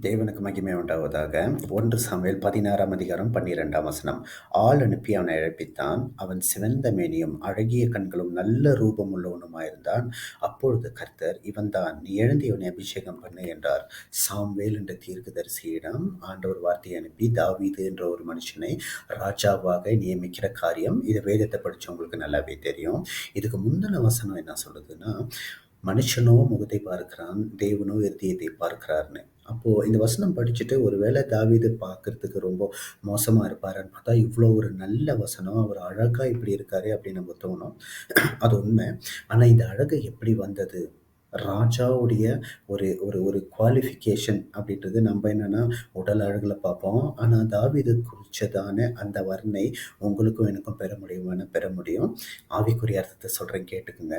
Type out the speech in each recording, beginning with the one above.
தேவனுக்கு மகிமை உண்டாவதாக. 1 சாமுவேல் 16ஆம் அதிகாரம் 12ஆம் வசனம். ஆள் அனுப்பி அவனை அழைப்பித்தான். அவன் சிவந்த மேனியும் அழகிய கண்களும் நல்ல ரூபம் உள்ளவனுமாயிருந்தான். அப்பொழுது கர்த்தர், இவன்தான், நீ எழுந்து இவனை அபிஷேகம் பண்ணு என்றார். சாமுவேல் என்ற தீர்க்கதரிசியிடம் ஆண்டவர் வார்த்தையை அனுப்பி தாவீது என்ற ஒரு மனுஷனை ராஜாவாக நியமிக்கிற காரியம். இது வேதத்தை படிச்சவங்களுக்கு நல்லாவே தெரியும். இதுக்கு முந்தின வசனம் என்ன சொல்லுதுன்னா, மனுஷனோ முகத்தை பார்க்கிறான், தேவனோ இருதயத்தை பார்க்கிறார்னு. அப்போ இந்த வசனம் படிச்சுட்டு ஒருவேளை தாவீது பார்க்கறதுக்கு ரொம்ப மோசமா இருப்பாருன்னு பார்த்தா, இவ்வளோ ஒரு நல்ல வசனம், அவர் அழகா இப்படி இருக்காரு அப்படின்னு நம்ம தோணும். அது உண்மை. ஆனா இந்த அழகு எப்படி வந்தது? ராஜாவுடைய ஒரு ஒரு ஒரு குவாலிஃபிகேஷன் அப்படின்றது நம்ம என்னன்னா உடல் அழகுல பார்ப்போம். ஆனா தாவீது குறிச்சதான அந்த வர்ணனை உங்களுக்கும் எனக்கும் பெற முடியுமான்னு பெற முடியும். ஆவிக்குரிய அர்த்தத்தை சொல்றேன், கேட்டுக்குங்க.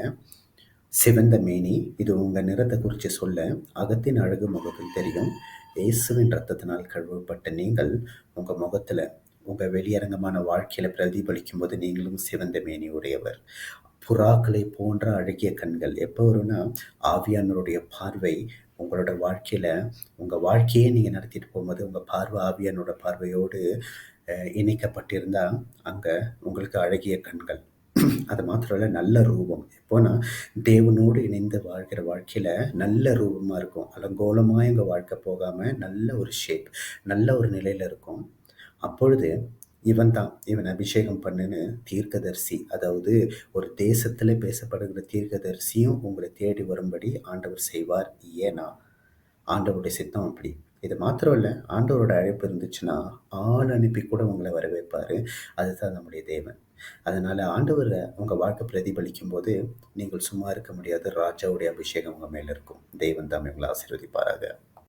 சிவந்த மேனி, இது உங்க நிறத்தை குறித்து சொல்ல. அகத்தின் அழகு முகத்தில் தெரியும். இயேசுவின் இரத்தத்தினால் கழுவப்பட்ட நீங்கள் உங்க முகத்துல, உங்க வெளியரங்கமான வாழ்க்கையில பிரதிபலிக்கும் போது நீங்களும் சிவந்த மேனி உடையவர். புறாக்களை போன்ற அழகிய கண்கள் எப்போ வரும்னா, ஆவியானவருடைய பார்வை உங்களோட வாழ்க்கையில, உங்க வாழ்க்கையே நீங்க நடத்திட்டு போகும்போது உங்க பார்வை ஆவியானோட பார்வையோடு இணைக்கப்பட்டிருந்தா அங்க உங்களுக்கு அழகிய கண்கள். அது மாத்திரம் இல்ல, நல்ல ரூபம். எப்போனா, தேவனோடு இணைந்து வாழ்கிற வாழ்க்கையில நல்ல ரூபமா இருக்கும். அலங்கோலமா எங்க வாழ்க்கை போகாம நல்ல ஒரு ஷேப், நல்ல ஒரு நிலையில இருக்கும். அப்பொழுது இவன் தான், இவன் அபிஷேகம் பண்ணுன்னு தீர்க்கதரிசி, அதாவது ஒரு தேசத்துல பேசப்படுகிற தீர்க்கதரிசியும் உங்களை தேடி வரும்படி ஆண்டவர் செய்வார். ஏன்னா ஆண்டவருடைய சித்தம் அப்படி. இது மாத்திரம் இல்ல, ஆண்டவரோட அழைப்பு இருந்துச்சுன்னா ஆள் அனுப்பி கூட உங்களை வரவேற்பாரு. அதுதான் நம்முடைய தேவன். அதனால ஆண்டவர உங்க வாழ்க்கை பிரதிபலிக்கும் போது நீங்கள் சும்மா இருக்க முடியாது. ராஜாவுடைய அபிஷேகம் உங்க மேல இருக்கும். தெய்வம் தாமே உங்களை ஆசீர்வதிப்பாராக.